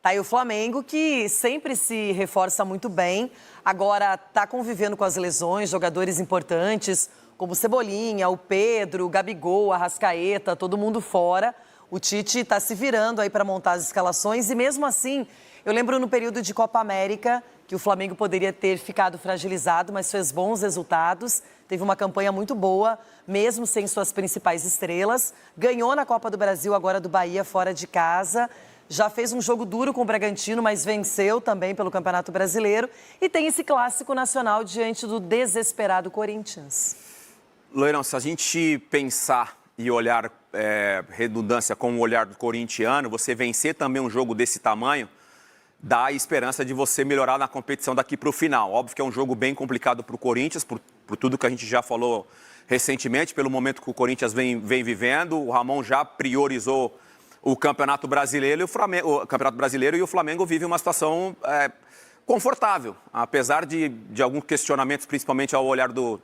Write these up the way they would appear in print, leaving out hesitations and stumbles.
Tá aí o Flamengo, que sempre se reforça muito bem. Agora está convivendo com as lesões, jogadores importantes, como Cebolinha, o Pedro, o Gabigol, a Arrascaeta, todo mundo fora. O Tite está se virando aí para montar as escalações e mesmo assim, eu lembro no período de Copa América que o Flamengo poderia ter ficado fragilizado, mas fez bons resultados, teve uma campanha muito boa, mesmo sem suas principais estrelas. Ganhou na Copa do Brasil, agora do Bahia, fora de casa. Já fez um jogo duro com o Bragantino, mas venceu também pelo Campeonato Brasileiro. E tem esse clássico nacional diante do desesperado Corinthians. Loirão, se a gente pensar e olhar redundância com o olhar do corintiano, você vencer também um jogo desse tamanho, dá a esperança de você melhorar na competição daqui para o final. Óbvio que é um jogo bem complicado para o Corinthians, por tudo que a gente já falou recentemente, pelo momento que o Corinthians vem vivendo. O Ramon já priorizou o Campeonato Brasileiro e o Flamengo vive uma situação confortável, apesar de alguns questionamentos, principalmente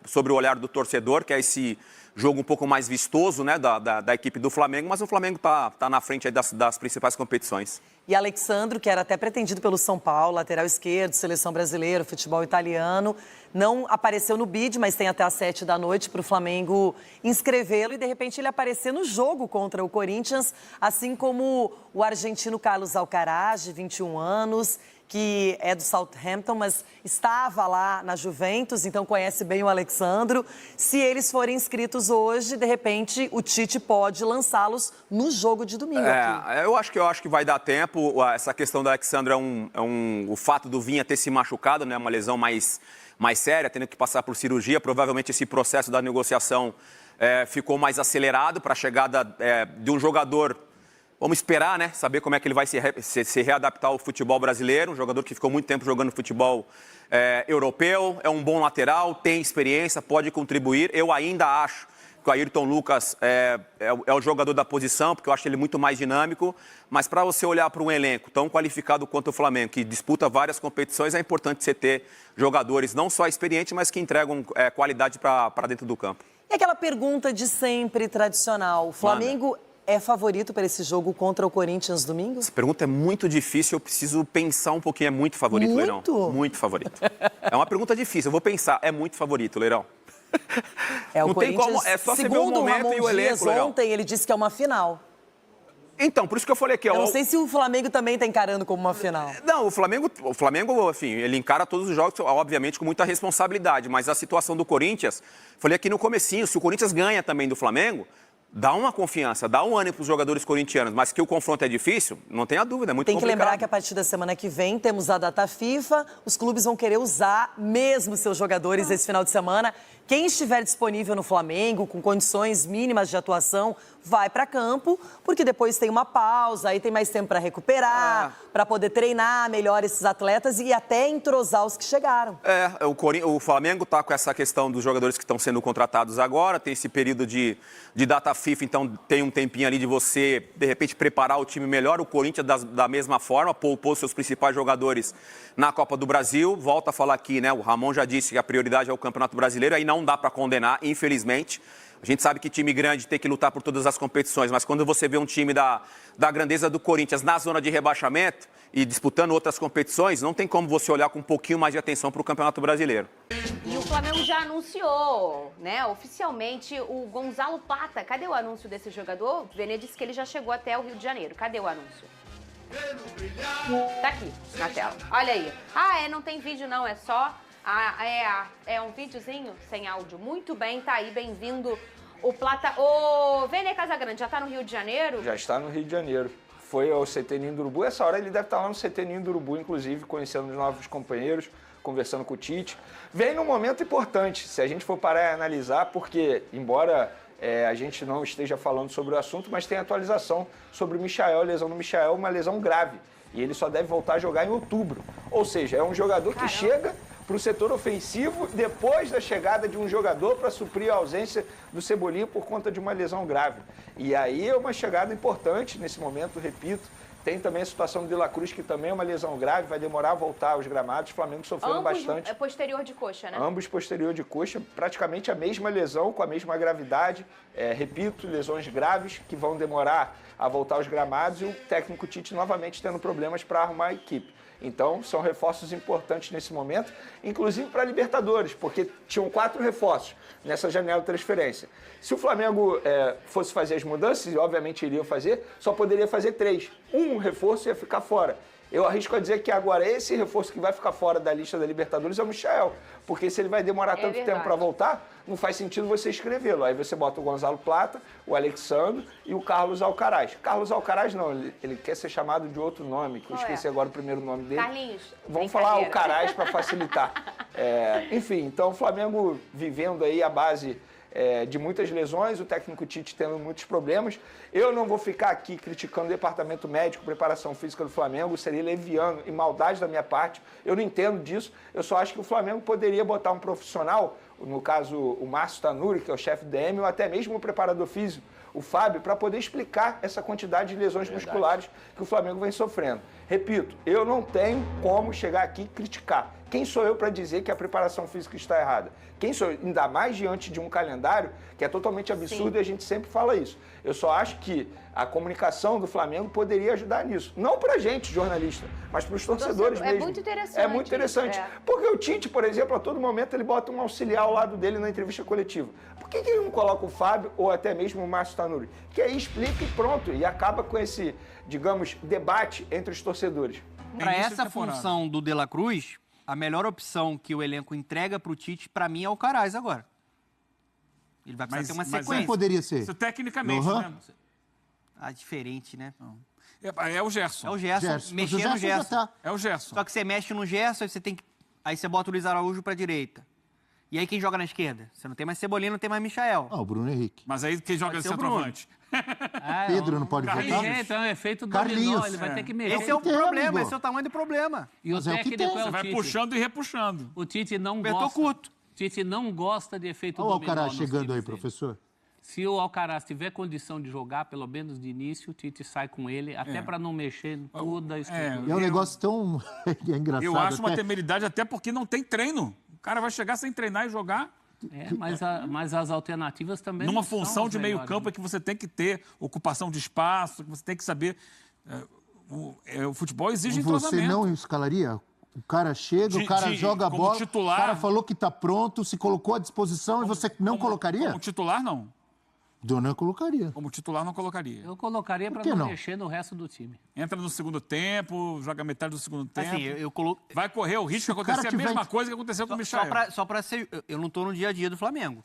sobre o olhar do torcedor, que é esse jogo um pouco mais vistoso, né, da equipe do Flamengo, mas o Flamengo tá na frente aí das principais competições. E Alexandro, que era até pretendido pelo São Paulo, lateral esquerdo, seleção brasileira, futebol italiano, não apareceu no bid, mas tem até às 7 da noite para o Flamengo inscrevê-lo e de repente ele aparecer no jogo contra o Corinthians, assim como o argentino Carlos Alcaraz, de 21 anos, que é do Southampton, mas estava lá na Juventus, então conhece bem o Alexandro. Se eles forem inscritos hoje, de repente o Tite pode lançá-los no jogo de domingo. Eu acho que vai dar tempo. Essa questão do Alexandro o fato do Vinha ter se machucado, né, uma lesão mais séria, tendo que passar por cirurgia. Provavelmente esse processo da negociação ficou mais acelerado para a chegada de um jogador. Vamos esperar, né? Saber como é que ele vai se readaptar ao futebol brasileiro. Um jogador que ficou muito tempo jogando futebol europeu. É um bom lateral, tem experiência, pode contribuir. Eu ainda acho que o Ayrton Lucas é o jogador da posição, porque eu acho ele muito mais dinâmico. Mas para você olhar para um elenco tão qualificado quanto o Flamengo, que disputa várias competições, é importante você ter jogadores não só experientes, mas que entregam qualidade para dentro do campo. E aquela pergunta de sempre, tradicional. O Flamengo é favorito para esse jogo contra o Corinthians domingo? Essa pergunta é muito difícil, eu preciso pensar um pouquinho. É muito favorito, Leirão? Muito favorito. É uma pergunta difícil, eu vou pensar. É muito favorito, Leirão. O não Corinthians, tem como, é só você ver o segundo momento Ramon e o elenco, Dias, Leirão. ontem ele disse que é uma final. Então, por isso que eu falei aqui. Eu não sei se o Flamengo também está encarando como uma final. Não, o Flamengo, enfim, ele encara todos os jogos, obviamente, com muita responsabilidade. Mas a situação do Corinthians, falei aqui no comecinho, se o Corinthians ganha também do Flamengo, dá uma confiança, dá um ânimo para os jogadores corintianos, mas que o confronto é difícil, não tenha dúvida, é muito complicado. Tem que lembrar que a partir da semana que vem temos a data FIFA, os clubes vão querer usar mesmo seus jogadores esse final de semana. Quem estiver disponível no Flamengo, com condições mínimas de atuação, vai para campo, porque depois tem uma pausa, aí tem mais tempo para recuperar, para poder treinar melhor esses atletas e até entrosar os que chegaram. O Flamengo está com essa questão dos jogadores que estão sendo contratados agora, tem esse período de data FIFA, então tem um tempinho ali de você, de repente, preparar o time melhor. O Corinthians, da mesma forma, poupou seus principais jogadores na Copa do Brasil. Volta a falar aqui, né? O Ramon já disse que a prioridade é o Campeonato Brasileiro, aí não dá para condenar, infelizmente. A gente sabe que time grande tem que lutar por todas as competições, mas quando você vê um time da grandeza do Corinthians na zona de rebaixamento e disputando outras competições, não tem como você olhar com um pouquinho mais de atenção para o Campeonato Brasileiro. E o Flamengo já anunciou, né, oficialmente, o Gonzalo Plata. Cadê o anúncio desse jogador? O Vene disse que ele já chegou até o Rio de Janeiro. Cadê o anúncio? Tá aqui, na tela. Olha aí. Não tem vídeo não, é só... é um videozinho sem áudio. Muito bem, tá aí, bem-vindo o Plata. O Vene Casagrande já tá no Rio de Janeiro? Já está no Rio de Janeiro. Foi ao CT Ninho do Urubu. Essa hora ele deve estar lá no CT Ninho do Urubu, inclusive, conhecendo os novos companheiros, conversando com o Tite. Vem num momento importante, se a gente for parar e analisar, porque, embora a gente não esteja falando sobre o assunto, mas tem atualização sobre o Michael, a lesão do Michael, uma lesão grave. E ele só deve voltar a jogar em outubro. Ou seja, é um jogador que chega para o setor ofensivo depois da chegada de um jogador para suprir a ausência do Cebolinha por conta de uma lesão grave. E aí é uma chegada importante nesse momento, repito, Tem também a situação do De La Cruz, que também é uma lesão grave, vai demorar a voltar aos gramados. O Flamengo sofrendo bastante. É posterior de coxa, né? Ambos posterior de coxa, praticamente a mesma lesão, com a mesma gravidade. Repito, lesões graves que vão demorar a voltar aos gramados e o técnico Tite novamente tendo problemas para arrumar a equipe. Então, são reforços importantes nesse momento, inclusive para a Libertadores, porque tinham 4 reforços nessa janela de transferência. Se o Flamengo fosse fazer as mudanças, e obviamente iria fazer, só poderia fazer 3. Um reforço ia ficar fora. Eu arrisco a dizer que agora esse reforço que vai ficar fora da lista da Libertadores é o Michael, porque se ele vai demorar tanto tempo para voltar, não faz sentido você escrevê-lo. Aí você bota o Gonzalo Plata, o Alexandre e o Carlos Alcaraz. Carlos Alcaraz não, ele quer ser chamado de outro nome, que eu esqueci agora o primeiro nome dele. Carlinhos. Vamos falar Alcaraz para facilitar. Enfim, então o Flamengo vivendo aí a base de muitas lesões, o técnico Tite tendo muitos problemas. Eu não vou ficar aqui criticando o departamento médico, preparação física do Flamengo, seria leviano e maldade da minha parte. Eu não entendo disso, eu só acho que o Flamengo poderia botar um profissional, no caso o Márcio Tanuri, que é o chefe do DM, ou até mesmo o preparador físico, o Fábio, para poder explicar essa quantidade de lesões musculares que o Flamengo vem sofrendo. Repito, eu não tenho como chegar aqui e criticar. Quem sou eu para dizer que a preparação física está errada? Quem sou eu? Ainda mais diante de um calendário que é totalmente absurdo. Sim. E a gente sempre fala isso. Eu só acho que a comunicação do Flamengo poderia ajudar nisso. Não para a gente, jornalista, mas para os torcedores mesmo. É muito interessante. É muito interessante. Porque o Tite, por exemplo, a todo momento ele bota um auxiliar ao lado dele na entrevista coletiva. Por que ele não coloca o Fábio ou até mesmo o Márcio Tanuri? Que aí explica e pronto. E acaba com esse, digamos, debate entre os torcedores. Para essa função do De La Cruz, a melhor opção que o elenco entrega para o Tite, para mim, é o Caraz agora. Ele vai precisar ter uma sequência. Quem poderia ser? Isso tecnicamente, né? Diferente, né? É o Gerson. É o Gerson. Mexer no Gerson. Tá. É o Gerson. Só que você mexe no Gerson, aí você bota o Luiz Araújo para direita. E aí quem joga na esquerda? Você não tem mais Cebolinha, não tem mais Michael. O Bruno Henrique. Mas aí quem joga de centroavante? Pedro não pode jogar. Então é efeito Carlinhos. dominó, ele vai ter que mexer. Esse é o problema, esse é o tamanho do problema. E o técnico é o Você vai Tite. puxando e repuxando. O Tite não Apertou gosta. curto. Tite não gosta de efeito Olha o dominó. Alcaraz nos chegando times aí, dele. professor. Se o Alcaraz tiver condição de jogar, pelo menos de início, o Tite sai com ele, até para não mexer em toda a estrutura. E é um negócio tão engraçado. Eu acho uma até. temeridade até porque não tem treino. O cara vai chegar sem treinar e jogar. Mas as alternativas também Numa não são função as de meio melhores, campo né? é que você tem que ter ocupação de espaço, que você tem que saber. O futebol exige Você entrosamento. não escalaria? O cara chega, o cara joga a como bola, titular, o cara falou que está pronto, se colocou à disposição e você não colocaria? Como titular, não. Dona colocaria. Como titular, não colocaria. Eu colocaria para não mexer no resto do time. Entra no segundo tempo, joga metade do segundo tempo. Assim, eu coloco... Vai correr o risco de acontecer a mesma coisa que aconteceu com o Michael. Só para ser... Eu não estou no dia a dia do Flamengo.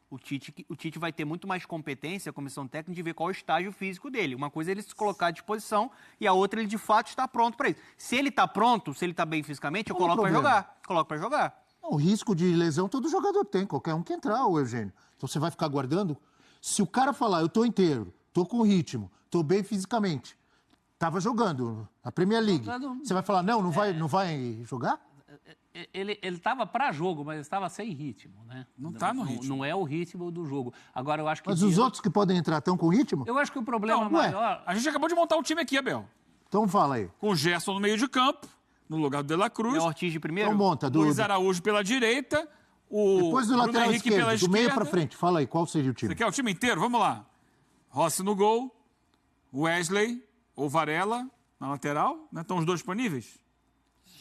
O Tite vai ter muito mais competência, a comissão técnica, de ver qual é o estágio físico dele. Uma coisa é ele se colocar à disposição e a outra ele, de fato, está pronto para isso. Se ele está pronto, se ele está bem fisicamente, eu coloco para jogar. Coloco para jogar. O risco de lesão todo jogador tem, qualquer um que entrar, ô Eugênio. Então você vai ficar guardando... Se o cara falar, eu tô inteiro, tô com ritmo, tô bem fisicamente, tava jogando na Premier League, você vai falar, não vai jogar? Ele estava para jogo, mas estava sem ritmo, né? Não está no ritmo. Não é o ritmo do jogo. Agora, eu acho que... Mas os outros que podem entrar estão com ritmo? Eu acho que o problema maior... A gente acabou de montar o time aqui, Abel. Então fala aí. Com o Gerson no meio de campo, no lugar do De La Cruz. E o Ortiz de primeiro? Então monta. Luiz Araújo pela direita. Depois do Bruno lateral Henrique esquerdo, pela do meio esquerda. pra frente. Fala aí, qual seria o time? Você quer o time inteiro? Vamos lá. Rossi no gol, Wesley ou Varela na lateral, né? Estão os dois disponíveis?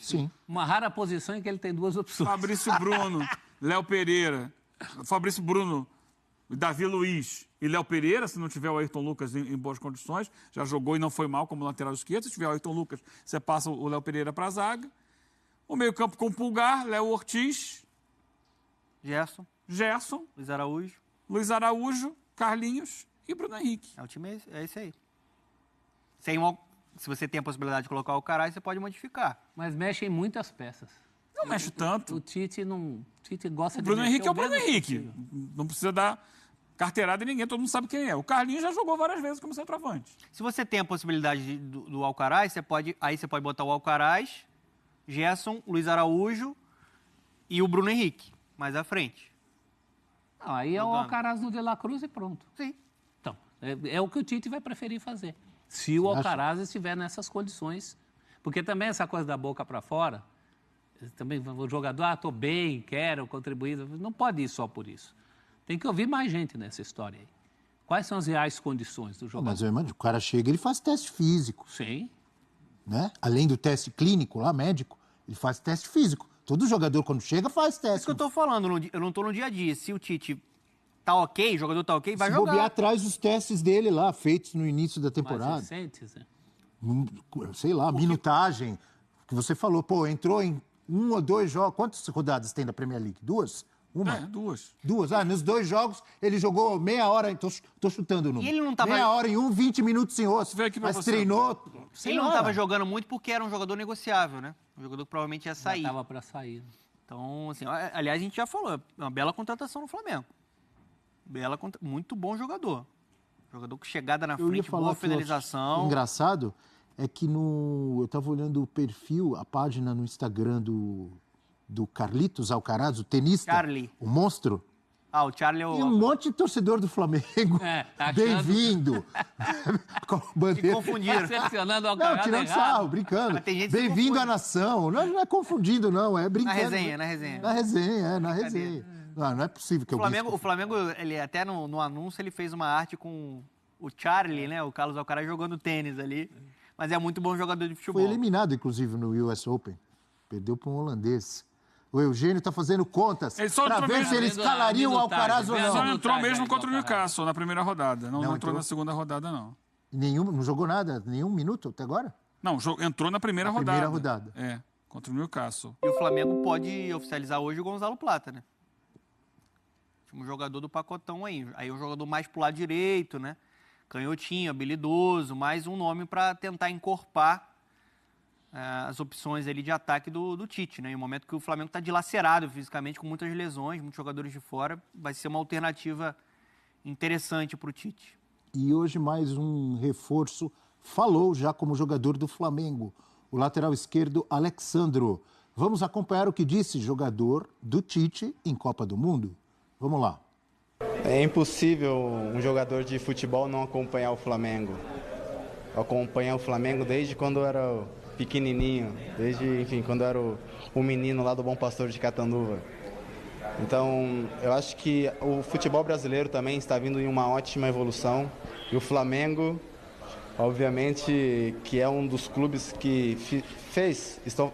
Sim. Uma rara posição em que ele tem duas opções. Fabrício Bruno, Léo Pereira. Fabrício Bruno, Davi Luiz e Léo Pereira, se não tiver o Ayrton Lucas em boas condições, já jogou e não foi mal como lateral esquerdo. Se tiver o Ayrton Lucas, você passa o Léo Pereira para a zaga. O meio-campo com Pulgar, Léo Ortiz, Gerson, Luiz Araújo, Carlinhos e Bruno Henrique. O time é esse aí. Se você tem a possibilidade de colocar o Caraz, você pode modificar. Mas mexe em muitas peças. Não mexe tanto. O Tite gosta O de Bruno mexer Henrique é o Bruno menos Henrique. possível. Não precisa dar carteirada em ninguém, todo mundo sabe quem é. O Carlinhos já jogou várias vezes como centroavante. Se você tem a possibilidade do Alcaraz, você pode botar o Alcaraz, Gerson, Luiz Araújo e o Bruno Henrique mais à frente. Não, aí é o Alcaraz no De La Cruz e pronto. Sim. Então, é o que o Tite vai preferir fazer. Se o Alcaraz estiver nessas condições. Porque também essa coisa da boca para fora, também o jogador, estou bem, quero contribuir, não pode ir só por isso. Tem que ouvir mais gente nessa história aí. Quais são as reais condições do jogador? Mas eu imagino, o cara chega, ele faz teste físico. Sim. Né? Além do teste clínico lá, médico, ele faz teste físico. Todo jogador, quando chega, faz teste. Isso que eu tô falando, eu não tô no dia a dia. Se o Tite tá ok, o jogador tá ok, vai Se jogar. bobear atrás os testes dele lá, feitos no início da temporada. Mais recentes, né? Sei lá, minutagem. Que você falou, pô, entrou em 1 ou 2 jogos. Quantas rodadas tem da Premier League? 2? Uma? 2. 2. Nos 2 jogos ele jogou meia hora, tô chutando o número. E ele não tava... Meia hora em 20 minutos em outro. Vê aqui pra Mas você. treinou. Ele não tava jogando muito porque era um jogador negociável, né? Um jogador que provavelmente ia sair. Já tava para sair. Então, assim, aliás, a gente já falou, é uma bela contratação no Flamengo. Muito bom jogador. Jogador com chegada na frente, boa finalização. Engraçado é que eu tava olhando o perfil, a página no Instagram do Carlitos Alcaraz, o tenista, Charlie. o monstro. Ah, o Charlie é o... E um monte de torcedor do Flamengo. Achando... Bem-vindo. Com a bandeira. Se confundiram. Selecionando o Não, Alcaraz tirando errado. sarro, brincando. Mas tem gente que se Bem-vindo confunde. à nação. Não é confundindo, não, é brincando. Na resenha, na resenha. Na resenha, na resenha. Não é possível que O Flamengo, ele até no anúncio, ele fez uma arte com o Charlie, né? O Carlos Alcaraz jogando tênis ali. Mas é muito bom jogador de futebol. Foi eliminado, inclusive, no US Open. Perdeu para um holandês. O Eugênio está fazendo contas Ele só para entrou ver mesmo se ele escalaria o Alcaraz ou Só não. não entrou mesmo Não, contra o não, Newcastle na primeira rodada. Não entrou entrou? na segunda rodada, não. Não jogou nada, nenhum minuto até agora? Não, entrou na primeira rodada. Primeira rodada. É, contra o Newcastle. E o Flamengo pode oficializar hoje o Gonzalo Plata, né? Um jogador do pacotão aí. Aí um jogador mais pro lado direito, né? Canhotinho, habilidoso, mais um nome para tentar encorpar as opções ali de ataque do Tite, né? Em um momento que o Flamengo está dilacerado fisicamente, com muitas lesões, muitos jogadores de fora, vai ser uma alternativa interessante para o Tite. E hoje mais um reforço, falou já como jogador do Flamengo, o lateral esquerdo Alexandro. Vamos acompanhar o que disse jogador do Tite em Copa do Mundo. Vamos lá. É impossível um jogador de futebol não acompanhar o Flamengo. Eu acompanho o Flamengo desde quando eu era pequenininho, quando eu era o menino lá do Bom Pastor de Catanduva. Então, eu acho que o futebol brasileiro também está vindo em uma ótima evolução. E o Flamengo, obviamente, que é um dos clubes que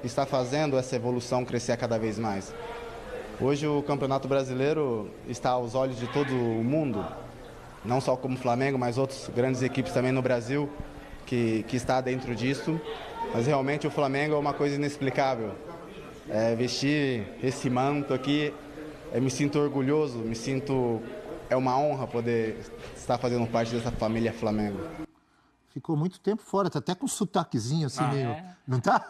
está fazendo essa evolução crescer cada vez mais. Hoje o Campeonato Brasileiro está aos olhos de todo o mundo, não só como o Flamengo, mas outras grandes equipes também no Brasil que está dentro disso. Mas realmente o Flamengo é uma coisa inexplicável. Vestir esse manto aqui, me sinto orgulhoso, é uma honra poder estar fazendo parte dessa família Flamengo. Ficou muito tempo fora, tá até com um sotaquezinho assim meio... Não tá?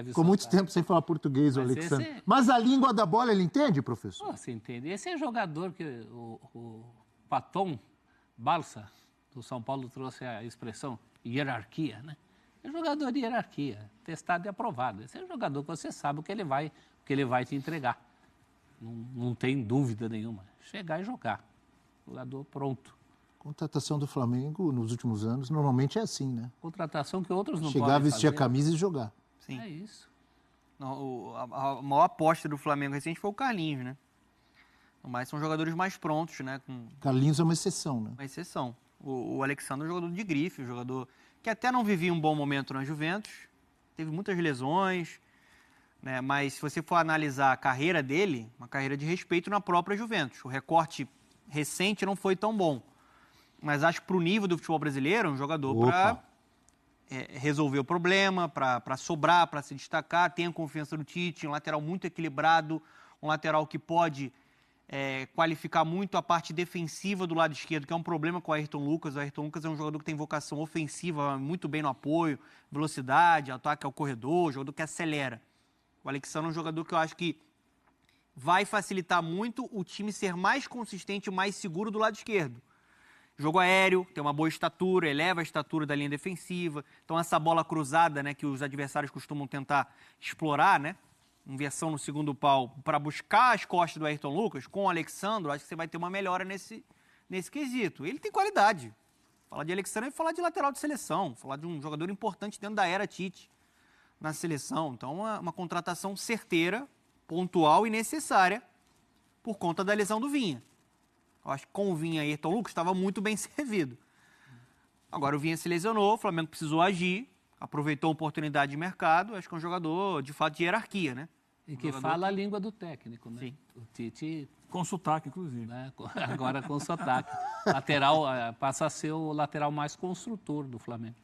Ficou muito tempo sem falar português, o Alexandre. Mas a língua da bola ele entende, professor? Você entende. Esse é jogador que o Paton Balsa, do São Paulo, trouxe a expressão hierarquia, né? É jogador de hierarquia, testado e aprovado. Esse é um jogador que você sabe o que ele vai te entregar. Não tem dúvida nenhuma. Chegar e jogar. Jogador pronto. Contratação do Flamengo nos últimos anos normalmente é assim, né? Contratação que outros não Chegar, podem vestir a fazer. camisa e jogar. Sim. É isso. A maior aposta do Flamengo recente foi o Carlinhos, né? Mas são jogadores mais prontos, né? Com Carlinhos é uma exceção, né? uma exceção. O Alexandre é um jogador de grife, um jogador que até não vivia um bom momento na Juventus, teve muitas lesões, né? Mas se você for analisar a carreira dele, uma carreira de respeito na própria Juventus. O recorte recente não foi tão bom, mas acho que para o nível do futebol brasileiro, é um jogador para resolver o problema, para sobrar, para se destacar, tem a confiança do Tite, um lateral muito equilibrado, um lateral que pode qualificar muito a parte defensiva do lado esquerdo, que é um problema com o Ayrton Lucas. O Ayrton Lucas é um jogador que tem vocação ofensiva, muito bem no apoio, velocidade, ataque ao corredor, jogador que acelera. O Alexandre é um jogador que eu acho que vai facilitar muito o time ser mais consistente e mais seguro do lado esquerdo. Jogo aéreo, tem uma boa estatura, eleva a estatura da linha defensiva. Então essa bola cruzada, né, que os adversários costumam tentar explorar, né? Inversão no segundo pau para buscar as costas do Ayrton Lucas, com o Alexandre, acho que você vai ter uma melhora nesse quesito. Ele tem qualidade. Falar de Alexandre é falar de lateral de seleção, falar de um jogador importante dentro da era Tite na seleção. Então, uma contratação certeira, pontual e necessária por conta da lesão do Vinha. Eu acho que com o Vinha e Ayrton Lucas estava muito bem servido. Agora o Vinha se lesionou, o Flamengo precisou agir, aproveitou a oportunidade de mercado. Acho que é um jogador, de fato, de hierarquia, né? E que fala a língua do técnico, né? Sim. O Tite, Com sotaque, inclusive. né, agora com sotaque. Lateral, passa a ser o lateral mais construtor do Flamengo.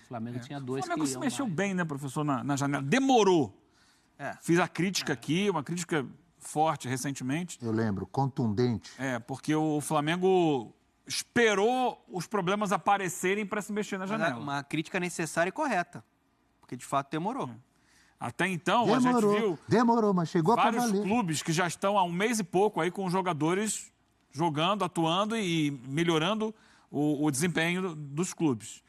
O Flamengo tinha O dois Flamengo que se iam mexeu mais. bem, né, professor, na janela. Demorou. Fiz a crítica aqui, uma crítica forte recentemente. Eu lembro, contundente. Porque o Flamengo esperou os problemas aparecerem para se mexer na Mas é janela. uma crítica necessária e correta, porque de fato demorou. Até então, a gente viu Demorou, mas chegou pra vários valer. clubes que já estão há um mês e pouco aí com jogadores jogando, atuando e melhorando o desempenho dos clubes.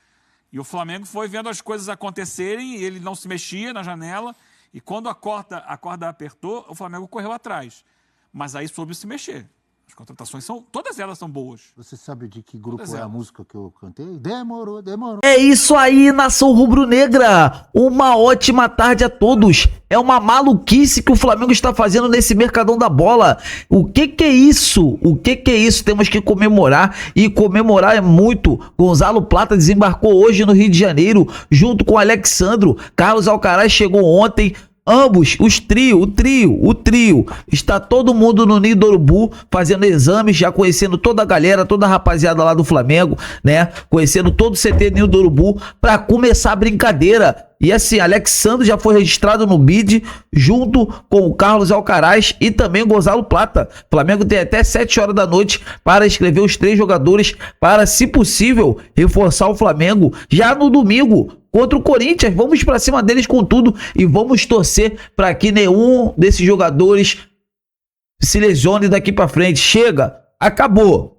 E o Flamengo foi vendo as coisas acontecerem, ele não se mexia na janela, e quando a corda apertou, o Flamengo correu atrás. Mas aí soube se mexer. As contratações todas elas são boas. Você sabe de que grupo Todas é a elas. música que eu cantei? Demorou. É isso aí, nação rubro-negra. Uma ótima tarde a todos. É uma maluquice que o Flamengo está fazendo nesse mercadão da bola. O que é isso? O que é isso? Temos que comemorar e comemorar é muito. Gonzalo Plata desembarcou hoje no Rio de Janeiro junto com Alexandro. Carlos Alcaraz chegou ontem. Ambos, o trio, está todo mundo no Ninho do Urubu fazendo exames, já conhecendo toda a galera, toda a rapaziada lá do Flamengo, né? Conhecendo todo o CT Ninho do Urubu para começar a brincadeira. E assim, Alexandre já foi registrado no BID junto com o Carlos Alcaraz e também o Gonzalo Plata. O Flamengo tem até 7 horas da noite para escrever os 3 jogadores para, se possível, reforçar o Flamengo já no domingo contra o Corinthians. Vamos para cima deles com tudo e vamos torcer para que nenhum desses jogadores se lesione daqui para frente. Chega, acabou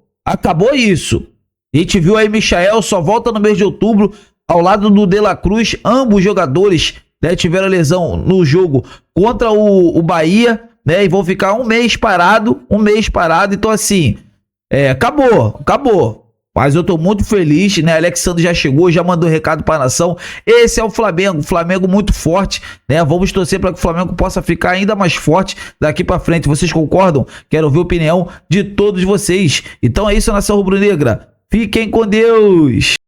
isso. A gente viu aí Michael, só volta no mês de outubro ao lado do De La Cruz. Ambos jogadores, né, tiveram lesão no jogo contra o Bahia, né, e vão ficar um mês parado. Então assim, acabou. Mas eu tô muito feliz, né? Alexandre já chegou, já mandou recado pra nação. Esse é o Flamengo muito forte, né? Vamos torcer para que o Flamengo possa ficar ainda mais forte daqui pra frente. Vocês concordam? Quero ouvir a opinião de todos vocês. Então é isso, nação rubro-negra. Fiquem com Deus.